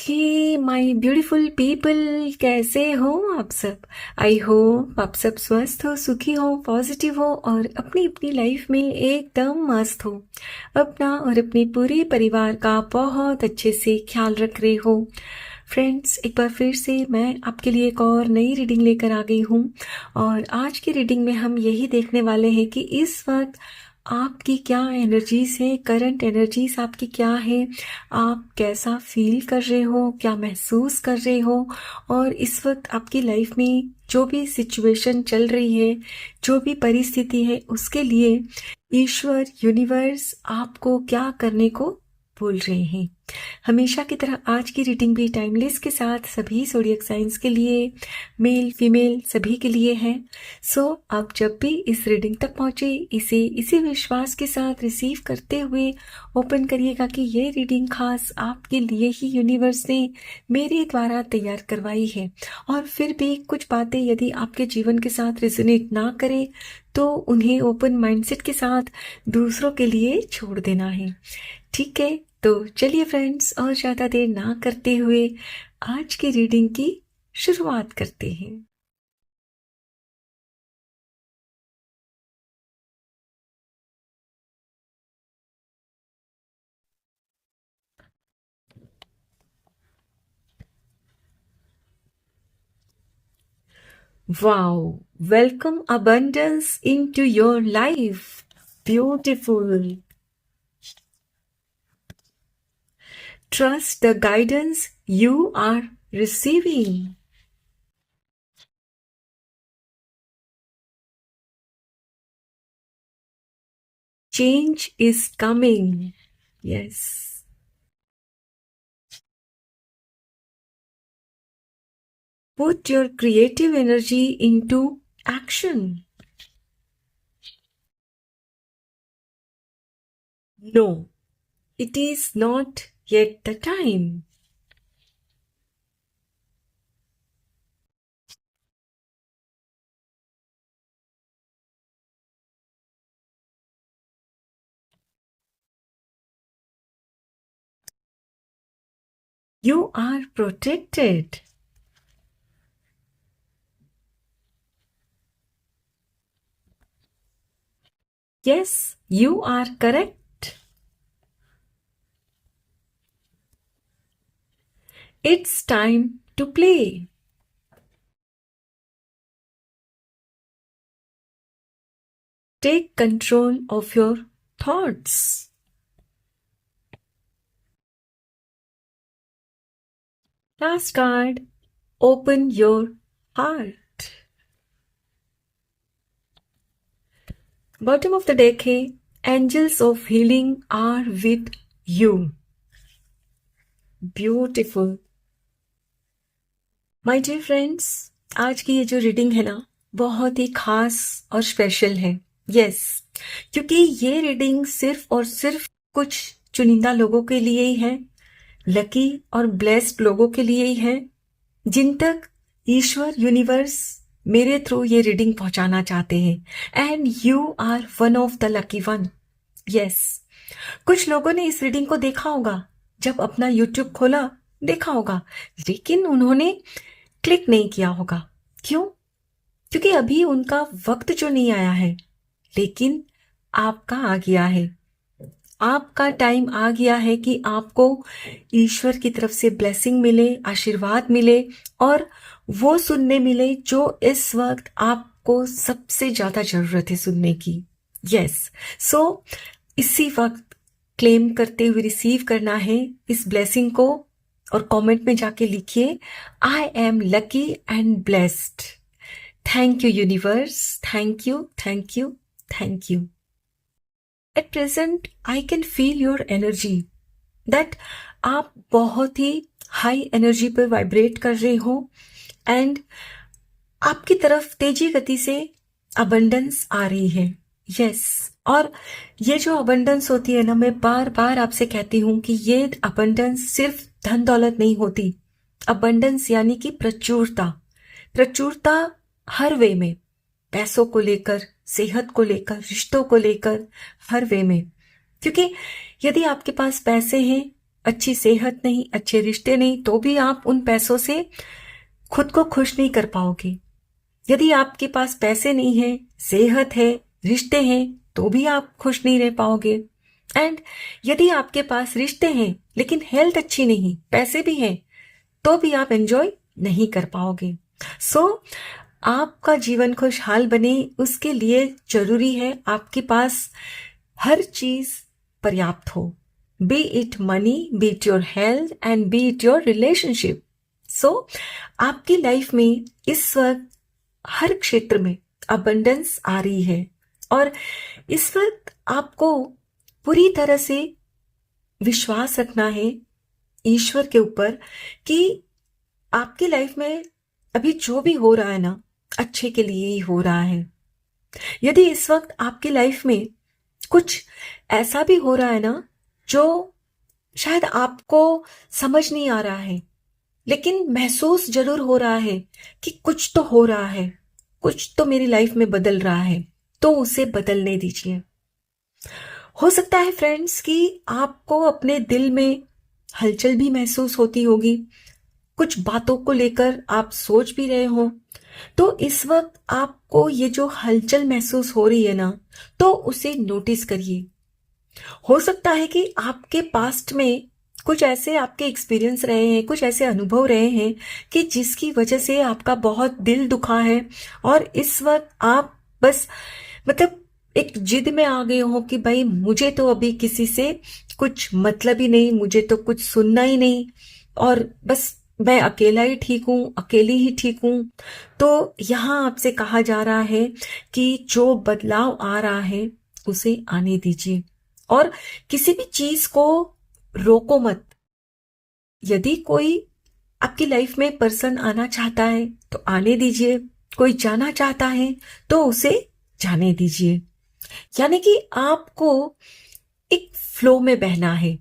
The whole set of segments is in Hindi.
हे माय ब्यूटीफुल पीपल, कैसे हो आप सब। आई होप आप सब स्वस्थ हो, सुखी हो, पॉजिटिव हो और अपनी अपनी लाइफ में एकदम मस्त हो। अपना और अपने पूरे परिवार का बहुत अच्छे से ख्याल रख रहे हो। फ्रेंड्स, एक बार फिर से मैं आपके लिए एक और नई रीडिंग लेकर आ गई हूँ। और आज की रीडिंग में हम यही देखने वाले हैं कि इस वक्त आपकी क्या एनर्जीज है, करंट एनर्जीज आपकी क्या है, आप कैसा फील कर रहे हो, क्या महसूस कर रहे हो। और इस वक्त आपकी लाइफ में जो भी सिचुएशन चल रही है, जो भी परिस्थिति है, उसके लिए ईश्वर, यूनिवर्स आपको क्या करने को बोल रहे हैं। हमेशा की तरह आज की रीडिंग भी टाइमलेस के साथ सभी ज़ोडिएक साइंस के लिए, मेल फीमेल सभी के लिए है। सो आप जब भी इस रीडिंग तक पहुंचे, इसे इसी विश्वास के साथ रिसीव करते हुए ओपन करिएगा कि ये रीडिंग खास आपके लिए ही यूनिवर्स ने मेरे द्वारा तैयार करवाई है। और फिर भी कुछ बातें यदि आपके जीवन के साथ रिजोनेट ना करें तो उन्हें ओपन माइंडसेट के साथ दूसरों के लिए छोड़ देना है। ठीक है, तो चलिए फ्रेंड्स, और ज़्यादा देर ना करते हुए आज की रीडिंग की शुरुआत करते हैं। Wow, welcome abundance into your life. Beautiful. Trust the guidance you are receiving. Change is coming. Yes. Put your creative energy into action. No, it is not yet the time. You are protected. Yes, you are correct. It's time to play. Take control of your thoughts. Last card, open your heart. Bottom of the deck है angels of healing are with you. Beautiful. My dear friends, आज की ये जो रीडिंग है ना, बहुत ही खास और स्पेशल है। यस, क्योंकि ये रीडिंग सिर्फ और सिर्फ कुछ चुनिंदा लोगों के लिए ही है, लकी और ब्लेस्ड लोगों के लिए ही है, जिन तक ईश्वर, यूनिवर्स मेरे थ्रू ये रीडिंग पहुंचाना चाहते हैं। And you are one of the lucky one. Yes, कुछ लोगों ने इस रीडिंग को देखा होगा, जब अपना यूट्यूब खोला देखा होगा, लेकिन उन्होंने क्लिक नहीं किया होगा। क्यों? क्योंकि अभी उनका वक्त जो नहीं आया है, लेकिन आपका आ गया है। आपका टाइम आ गया है कि आपको ईश्वर की तरफ से ब्लेसिंग मिले, आशीर्वाद मिले और वो सुनने मिले जो इस वक्त आपको सबसे ज्यादा जरूरत है सुनने की। यस, सो इसी वक्त क्लेम करते हुए रिसीव करना है इस ब्लेसिंग को और कमेंट में जाके लिखिए, I am lucky and blessed. Thank you universe, thank you, thank you, thank you. At present I can feel your energy, that आप बहुत ही हाई एनर्जी पर वाइब्रेट कर रहे हो एंड आपकी तरफ तेजी गति से अबंडेंस आ रही है। यस, और ये जो अबंडेंस होती है ना, मैं बार बार आपसे कहती हूं कि ये अबंडेंस सिर्फ धन दौलत नहीं होती। अबंडेंस यानी कि प्रचुरता, प्रचुरता हर वे में, पैसों को लेकर, सेहत को लेकर, रिश्तों को लेकर, हर वे में। क्योंकि यदि आपके पास पैसे हैं अच्छी सेहत नहीं, अच्छे रिश्ते नहीं, तो भी आप उन पैसों से खुद को खुश नहीं कर पाओगे। यदि आपके पास पैसे नहीं है, सेहत है, रिश्ते हैं, तो भी आप खुश नहीं रह पाओगे। एंड यदि आपके पास रिश्ते हैं लेकिन हेल्थ अच्छी नहीं, पैसे भी हैं, तो भी आप एंजॉय नहीं कर पाओगे। सो आपका जीवन खुशहाल बने, उसके लिए जरूरी है आपके पास हर चीज पर्याप्त हो। Be it money, be it your health and be it your relationship. So आपकी लाइफ में इस वक्त हर क्षेत्र में अबंडेंस आ रही है और इस वक्त आपको पूरी तरह से विश्वास रखना है ईश्वर के ऊपर कि आपकी लाइफ में अभी जो भी हो रहा है ना, अच्छे के लिए ही हो रहा है। यदि इस वक्त आपकी लाइफ में कुछ ऐसा भी हो रहा है ना जो शायद आपको समझ नहीं आ रहा है, लेकिन महसूस जरूर हो रहा है कि कुछ तो हो रहा है, कुछ तो मेरी लाइफ में बदल रहा है, तो उसे बदलने दीजिए। हो सकता है फ्रेंड्स कि आपको अपने दिल में हलचल भी महसूस होती होगी, कुछ बातों को लेकर आप सोच भी रहे हो, तो इस वक्त आपको ये जो हलचल महसूस हो रही है ना, तो उसे नोटिस करिए। हो सकता है कि आपके पास्ट में कुछ ऐसे आपके एक्सपीरियंस रहे हैं, कुछ ऐसे अनुभव रहे हैं कि जिसकी वजह से आपका बहुत दिल दुखा है और इस वक्त आप बस मतलब एक जिद में आ गए हो कि भाई मुझे तो अभी किसी से कुछ मतलब ही नहीं, मुझे तो कुछ सुनना ही नहीं और बस मैं अकेला ही ठीक हूँ, अकेली ही ठीक हूँ। तो यहाँ आपसे कहा जा रहा है कि जो बदलाव आ रहा है उसे आने दीजिए और किसी भी चीज को रोको मत। यदि कोई आपकी लाइफ में पर्सन आना चाहता है तो आने दीजिए, कोई जाना चाहता है तो उसे जाने दीजिए। यानी कि आपको एक फ्लो में बहना है।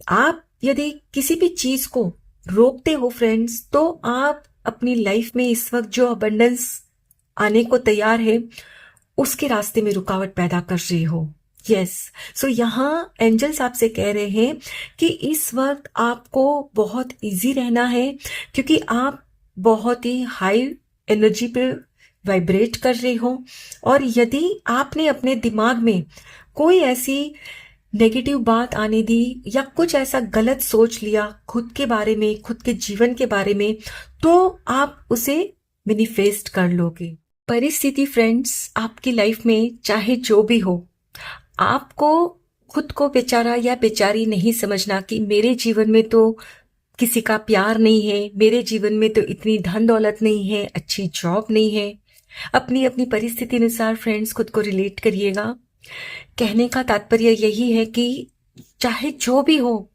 आप यदि किसी भी चीज को रोकते हो फ्रेंड्स, तो आप अपनी लाइफ में इस वक्त जो अबंडेंस आने को तैयार है उसके रास्ते में रुकावट पैदा कर रहे हो। यस, सो यहाँ एंजल्स आपसे कह रहे हैं कि इस वक्त आपको बहुत इजी रहना है क्योंकि आप बहुत ही हाई एनर्जी पे वाइब्रेट कर रहे हो और यदि आपने अपने दिमाग में कोई ऐसी नेगेटिव बात आने दी या कुछ ऐसा गलत सोच लिया खुद के बारे में, खुद के जीवन के बारे में, तो आप उसे मैनिफेस्ट कर लोगे। परिस्थिति फ्रेंड्स आपकी लाइफ में चाहे जो भी हो, आपको खुद को बेचारा या बेचारी नहीं समझना कि मेरे जीवन में तो किसी का प्यार नहीं है, मेरे जीवन में तो इतनी धन दौलत नहीं है, अच्छी जॉब नहीं है। अपनी अपनी परिस्थिति अनुसार फ्रेंड्स खुद को रिलेट करिएगा। कहने का तात्पर्य यही है कि चाहे जो भी हो,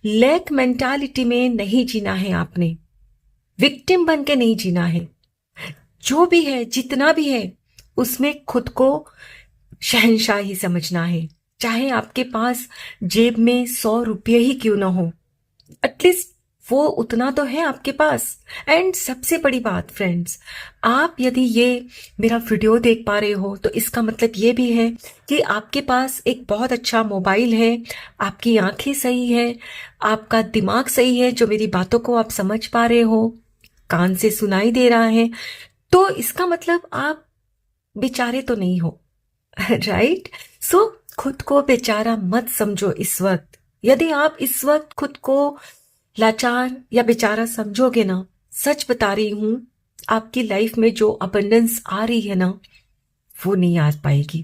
लैक मेंटालिटी में नहीं जीना है आपने, विक्टिम बन के नहीं जीना है। जो भी है, जितना भी है, उसमें खुद को शहंशाही समझना है। चाहे आपके पास जेब में 100 रुपये ही क्यों ना हो, एटलीस्ट वो उतना तो है आपके पास। एंड सबसे बड़ी बात फ्रेंड्स, आप यदि ये मेरा वीडियो देख पा रहे हो तो इसका मतलब ये भी है कि आपके पास एक बहुत अच्छा मोबाइल है, आपकी आंखें सही है, आपका दिमाग सही है, जो मेरी बातों को आप समझ पा रहे हो, कान से सुनाई दे रहा है, तो इसका मतलब आप बेचारे तो नहीं हो। राइट? सो खुद को बेचारा मत समझो इस वक्त। यदि आप इस वक्त खुद को लाचार या बेचारा समझोगे ना, सच बता रही हूं, आपकी लाइफ में जो अबंडेंस आ रही है ना, वो नहीं आ पाएगी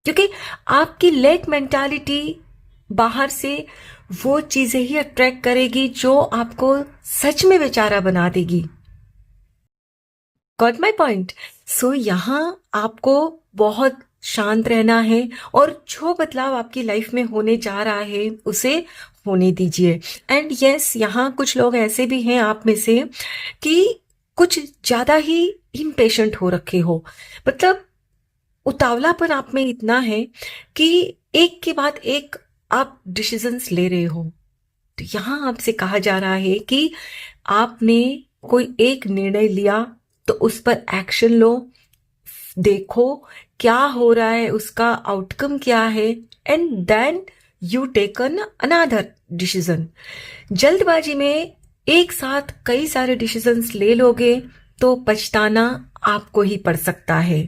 क्योंकि आपकी लैक मेंटालिटी बाहर से वो चीजें ही अट्रैक्ट करेगी जो आपको सच में बेचारा बना देगी। Got my point? सो यहां आपको बहुत शांत रहना है और जो बदलाव आपकी लाइफ में होने जा रहा है उसे होने दीजिए। एंड यस, यहाँ कुछ लोग ऐसे भी हैं आप में से कि कुछ ज्यादा ही इम्पेशेंट हो रखे हो, मतलब उतावलापन आप में इतना है कि एक के बाद एक आप डिसीजंस ले रहे हो। तो यहाँ आपसे कहा जा रहा है कि आपने कोई एक निर्णय लिया तो उस पर एक्शन लो, देखो क्या हो रहा है, उसका आउटकम क्या है, and then you take another. Decision. जल्दबाजी में एक साथ कई सारे डिसीजंस ले लोगे तो पछताना आपको ही पड़ सकता है।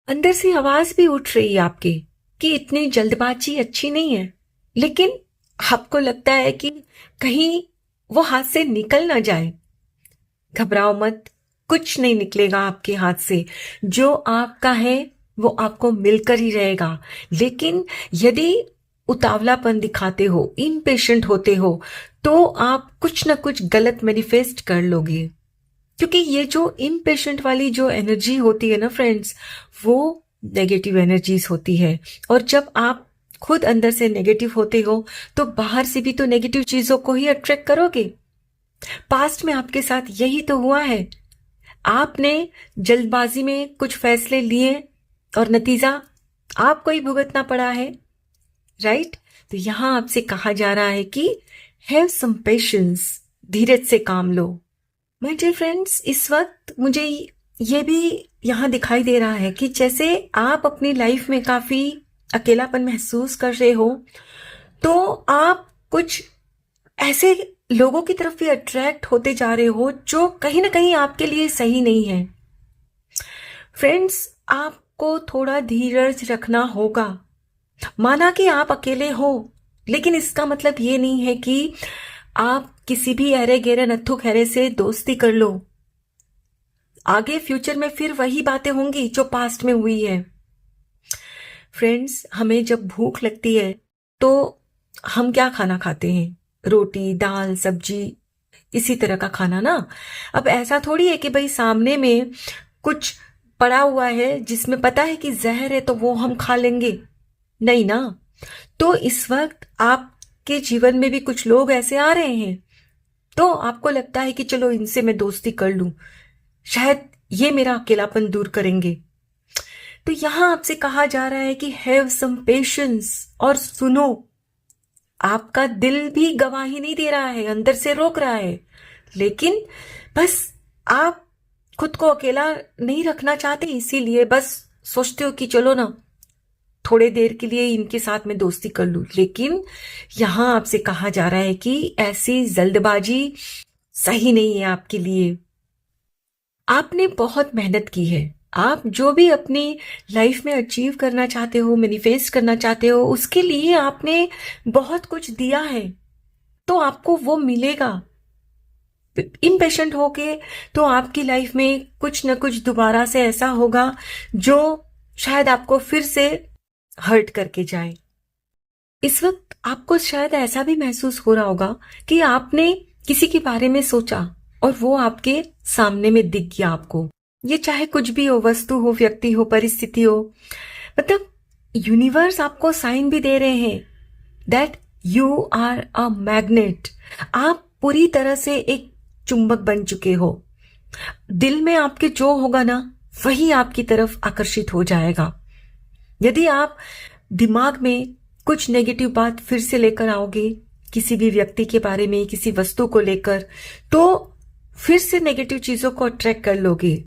अंदर से आवाज भी उठ रही है आपके कि इतनी जल्दबाजी अच्छी नहीं है, लेकिन आपको लगता है कि कहीं वो हाथ से निकल ना जाए। घबराओ मत, कुछ नहीं निकलेगा आपके हाथ से। जो आपका है वो आपको मिलकर ही रहेगा। लेकिन यदि उतावलापन दिखाते हो, इम्पेशेंट होते हो, तो आप कुछ ना कुछ गलत मैनिफेस्ट कर लोगे। क्योंकि ये जो इम्पेशेंट वाली जो एनर्जी होती है ना फ्रेंड्स, वो नेगेटिव एनर्जीज होती है। और जब आप खुद अंदर से नेगेटिव होते हो तो बाहर से भी तो नेगेटिव चीजों को ही अट्रैक्ट करोगे। पास्ट में आपके साथ यही तो हुआ है। आपने जल्दबाजी में कुछ फैसले लिए और नतीजा आपको ही भुगतना पड़ा है, राइट? तो यहां आपसे कहा जा रहा है कि हैव सम पेशेंस, धीरज से काम लो। माय डियर फ्रेंड्स, इस वक्त मुझे ये भी यहाँ दिखाई दे रहा है कि जैसे आप अपनी लाइफ में काफी अकेलापन महसूस कर रहे हो, तो आप कुछ ऐसे लोगों की तरफ भी अट्रैक्ट होते जा रहे हो जो कहीं ना कहीं आपके लिए सही नहीं है। फ्रेंड्स, आपको थोड़ा धीरज रखना होगा। माना कि आप अकेले हो, लेकिन इसका मतलब ये नहीं है कि आप किसी भी अरे गेरे नत्थु खैरे से दोस्ती कर लो। आगे फ्यूचर में फिर वही बातें होंगी जो पास्ट में हुई है। फ्रेंड्स, हमें जब भूख लगती है तो हम क्या खाना खाते हैं? रोटी, दाल, सब्जी, इसी तरह का खाना ना। अब ऐसा थोड़ी है कि भाई सामने में कुछ पड़ा हुआ है जिसमें पता है कि जहर है तो वो हम खा लेंगे, नहीं ना। तो इस वक्त आपके जीवन में भी कुछ लोग ऐसे आ रहे हैं, तो आपको लगता है कि चलो इनसे मैं दोस्ती कर लूं, शायद ये मेरा अकेलापन दूर करेंगे। तो यहां आपसे कहा जा रहा है कि हैव सम पेशेंस। और सुनो, आपका दिल भी गवाही नहीं दे रहा है, अंदर से रोक रहा है, लेकिन बस आप खुद को अकेला नहीं रखना चाहते, इसीलिए बस सोचते हो कि चलो ना थोड़े देर के लिए इनके साथ मैं दोस्ती कर लूं। लेकिन यहां आपसे कहा जा रहा है कि ऐसी जल्दबाजी सही नहीं है आपके लिए। आपने बहुत मेहनत की है। आप जो भी अपनी लाइफ में अचीव करना चाहते हो, मैनिफेस्ट करना चाहते हो, उसके लिए आपने बहुत कुछ दिया है, तो आपको वो मिलेगा। इम्पेशेंट होके तो आपकी लाइफ में कुछ ना कुछ दोबारा से ऐसा होगा जो शायद आपको फिर से हर्ट करके जाए। इस वक्त आपको शायद ऐसा भी महसूस हो रहा होगा कि आपने किसी के बारे में सोचा और वो आपके सामने में दिख गया आपको। ये चाहे कुछ भी हो, वस्तु हो, व्यक्ति हो, परिस्थिति हो, मतलब यूनिवर्स आपको साइन भी दे रहे हैं that you are a magnet. आप पूरी तरह से एक चुंबक बन चुके हो। दिल में आपके जो होगा ना, वही आपकी तरफ आकर्षित हो जाएगा। यदि आप दिमाग में कुछ नेगेटिव बात फिर से लेकर आओगे किसी भी व्यक्ति के बारे में, किसी वस्तु को लेकर, तो फिर से नेगेटिव चीजों को अट्रैक्ट कर लोगे।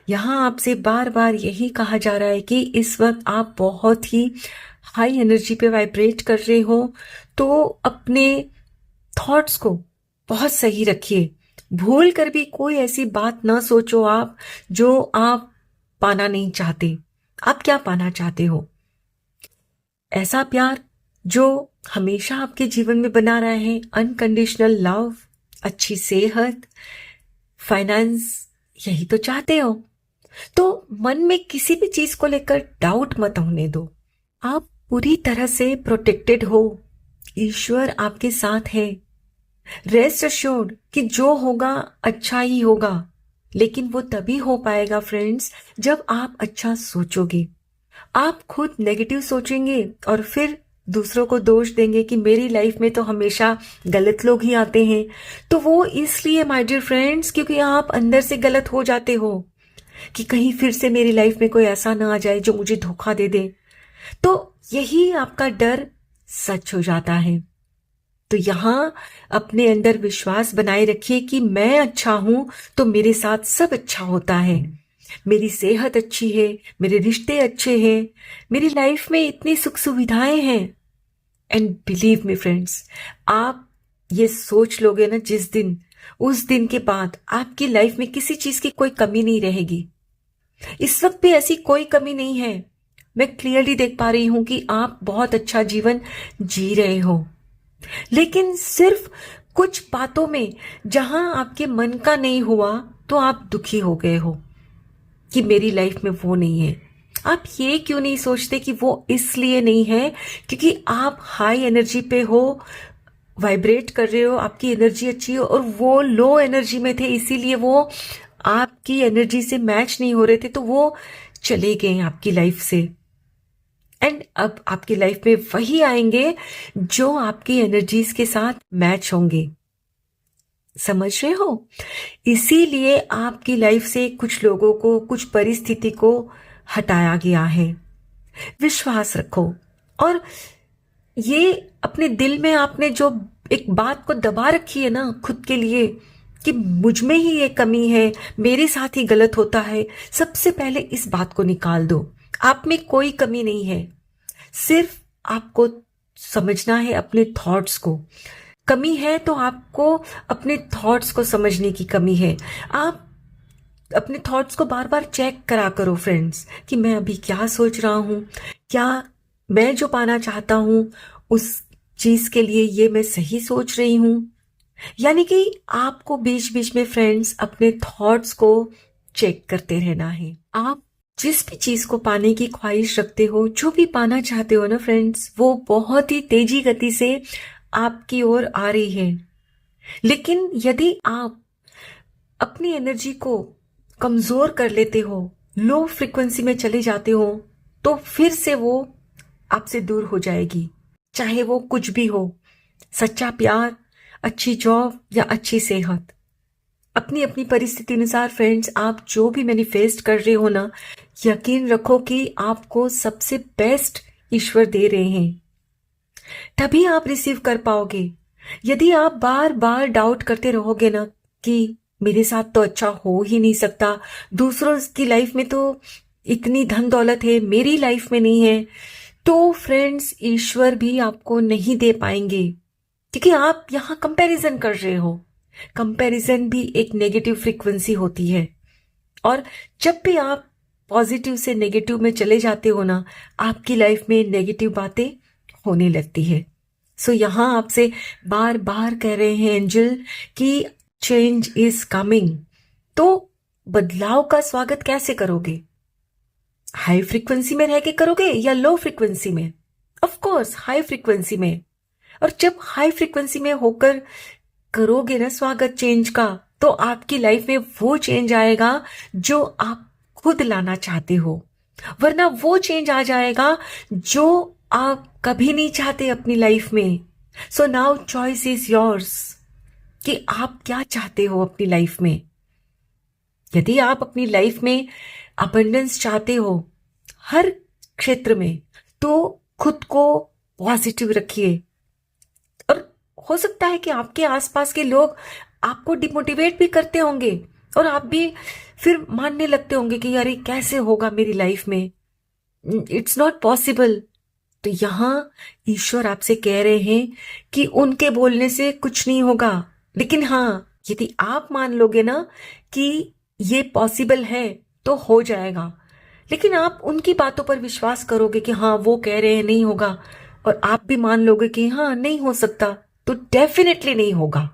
यहां आपसे बार बार यही कहा जा रहा है कि इस वक्त आप बहुत ही हाई एनर्जी पे वाइब्रेट कर रहे हो, तो अपने थॉट्स को बहुत सही रखिए। भूल कर भी कोई ऐसी बात ना सोचो आप जो आप पाना नहीं चाहते। आप क्या पाना चाहते हो? ऐसा प्यार जो हमेशा आपके जीवन में बना रहा है, अनकंडीशनल लव, अच्छी सेहत, फाइनेंस, यही तो चाहते हो। तो मन में किसी भी चीज को लेकर डाउट मत होने दो। आप पूरी तरह से प्रोटेक्टेड हो, ईश्वर आपके साथ है। रेस्ट अश्योर्ड कि जो होगा अच्छा ही होगा, लेकिन वो तभी हो पाएगा फ्रेंड्स जब आप अच्छा सोचोगे। आप खुद नेगेटिव सोचेंगे और फिर दूसरों को दोष देंगे कि मेरी लाइफ में तो हमेशा गलत लोग ही आते हैं, तो वो इसलिए माय डियर फ्रेंड्स क्योंकि आप अंदर से गलत हो जाते हो कि कहीं फिर से मेरी लाइफ में कोई ऐसा ना आ जाए जो मुझे धोखा दे दे। तो यही आपका डर सच हो जाता है। तो यहां अपने अंदर विश्वास बनाए रखिए कि मैं अच्छा हूं तो मेरे साथ सब अच्छा होता है। मेरी सेहत अच्छी है, मेरे रिश्ते अच्छे हैं, मेरी लाइफ में इतनी सुख सुविधाएं हैं। एंड बिलीव मी फ्रेंड्स, आप ये सोच लोगे ना जिस दिन, उस दिन के बाद आपकी लाइफ में किसी चीज की कोई कमी नहीं रहेगी। इस वक्त भी ऐसी कोई कमी नहीं है। मैं क्लियरली देख पा रही हूं कि आप बहुत अच्छा जीवन जी रहे हो, लेकिन सिर्फ कुछ बातों में जहां आपके मन का नहीं हुआ तो आप दुखी हो गए हो कि मेरी लाइफ में वो नहीं है। आप ये क्यों नहीं सोचते कि वो इसलिए नहीं है क्योंकि आप हाई एनर्जी पे हो, वाइब्रेट कर रहे हो, आपकी एनर्जी अच्छी हो, और वो लो एनर्जी में थे, इसीलिए वो आपकी एनर्जी से मैच नहीं हो रहे थे, तो वो चले गए आपकी लाइफ से। एंड अब आपकी लाइफ में वही आएंगे जो आपकी एनर्जीज के साथ मैच होंगे। समझ रहे हो? इसीलिए आपकी लाइफ से कुछ लोगों को, कुछ परिस्थिति को हटाया गया है। विश्वास रखो, और ये अपने दिल में आपने जो एक बात को दबा रखी है ना खुद के लिए कि मुझ में ही ये कमी है, मेरे साथ ही गलत होता है, सबसे पहले इस बात को निकाल दो। आप में कोई कमी नहीं है, सिर्फ आपको समझना है अपने थॉट्स को। कमी है तो आपको अपने थॉट्स को समझने की कमी है। आप अपने थॉट्स को बार बार चेक करा करो फ्रेंड्स कि मैं अभी क्या सोच रहा हूं, क्या मैं जो पाना चाहता हूं उस चीज के लिए ये मैं सही सोच रही हूं। यानी कि आपको बीच बीच में फ्रेंड्स अपने थॉट्स को चेक करते रहना है। आप जिस भी चीज को पाने की ख्वाहिश रखते हो, जो भी पाना चाहते हो ना फ्रेंड्स, वो बहुत ही तेजी गति से आपकी ओर आ रही है। लेकिन यदि आप अपनी एनर्जी को कमजोर कर लेते हो, लो फ्रीक्वेंसी में चले जाते हो, तो फिर से वो आपसे दूर हो जाएगी। चाहे वो कुछ भी हो, सच्चा प्यार, अच्छी जॉब या अच्छी सेहत। अपनी अपनी परिस्थिति अनुसार फ्रेंड्स आप जो भी मैनिफेस्ट कर रहे हो ना, यकीन रखो कि आपको सबसे बेस्ट ईश्वर दे रहे हैं, तभी आप रिसीव कर पाओगे। यदि आप बार बार डाउट करते रहोगे ना कि मेरे साथ तो अच्छा हो ही नहीं सकता, दूसरों की लाइफ में तो इतनी धन दौलत है, मेरी लाइफ में नहीं है, तो फ्रेंड्स ईश्वर भी आपको नहीं दे पाएंगे, क्योंकि आप यहां कंपैरिजन कर रहे हो। कंपैरिजन भी एक नेगेटिव फ्रीक्वेंसी होती है, और जब भी आप पॉजिटिव से नेगेटिव में चले जाते हो ना, आपकी लाइफ में नेगेटिव बातें होने लगती है। सो यहां आपसे बार बार कह रहे हैं एंजल कि चेंज इज कमिंग। तो बदलाव का स्वागत कैसे करोगे? हाई फ्रीक्वेंसी में रह के करोगे या लो फ्रीक्वेंसी में? ऑफ कोर्स हाई फ्रीक्वेंसी में। और जब हाई फ्रीक्वेंसी में होकर करोगे ना स्वागत चेंज का, तो आपकी लाइफ में वो चेंज आएगा जो आप खुद लाना चाहते हो, वरना वो चेंज आ जाएगा जो आप कभी नहीं चाहते अपनी लाइफ में। So now choice is yours कि आप क्या चाहते हो अपनी लाइफ में। यदि आप अपनी लाइफ में अबंडेंस चाहते हो हर क्षेत्र में, तो खुद को पॉजिटिव रखिए। और हो सकता है कि आपके आसपास के लोग आपको डिमोटिवेट भी करते होंगे, और आप भी फिर मानने लगते होंगे कि यार कैसे होगा मेरी लाइफ में, इट्स नॉट पॉसिबल। तो यहां ईश्वर आपसे कह रहे हैं कि उनके बोलने से कुछ नहीं होगा, लेकिन हाँ, यदि आप मान लोगे ना कि ये पॉसिबल है तो हो जाएगा। लेकिन आप उनकी बातों पर विश्वास करोगे कि हाँ वो कह रहे हैं नहीं होगा, और आप भी मान लोगे कि हाँ नहीं हो सकता, तो डेफिनेटली नहीं होगा,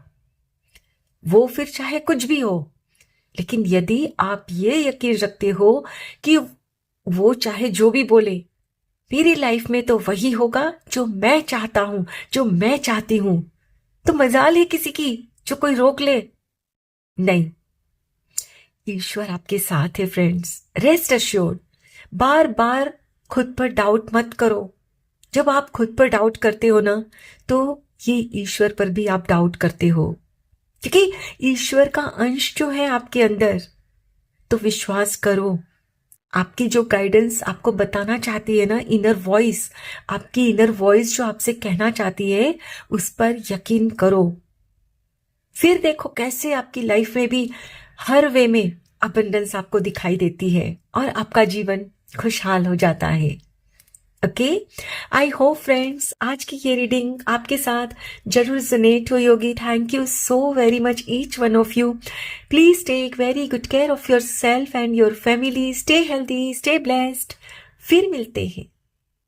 वो फिर चाहे कुछ भी हो। लेकिन यदि आप ये यकीन रखते हो कि वो चाहे जो भी बोले, मेरी लाइफ में तो वही होगा जो मैं चाहता हूं, जो मैं चाहती हूं, तो मजाल है किसी की जो कोई रोक ले? नहीं, ईश्वर आपके साथ है फ्रेंड्स। Rest assured. बार बार खुद पर डाउट मत करो। जब आप खुद पर डाउट करते हो ना, तो ये ईश्वर पर भी आप डाउट करते हो, क्योंकि ईश्वर का अंश जो है आपके अंदर। तो विश्वास करो, आपकी जो गाइडेंस आपको बताना चाहती है ना, इनर वॉइस, आपकी इनर वॉइस जो आपसे कहना चाहती है, उस पर यकीन करो। फिर देखो कैसे आपकी लाइफ में भी हर वे में अबंडेंस आपको दिखाई देती है और आपका जीवन खुशहाल हो जाता है। ओके, आई होप फ्रेंड्स आज की ये रीडिंग आपके साथ जरूर रिजोनेट हुई होगी. Thank you so very much each one of you. Please take very good care of yourself and your family. Stay healthy, stay blessed. फिर मिलते हैं.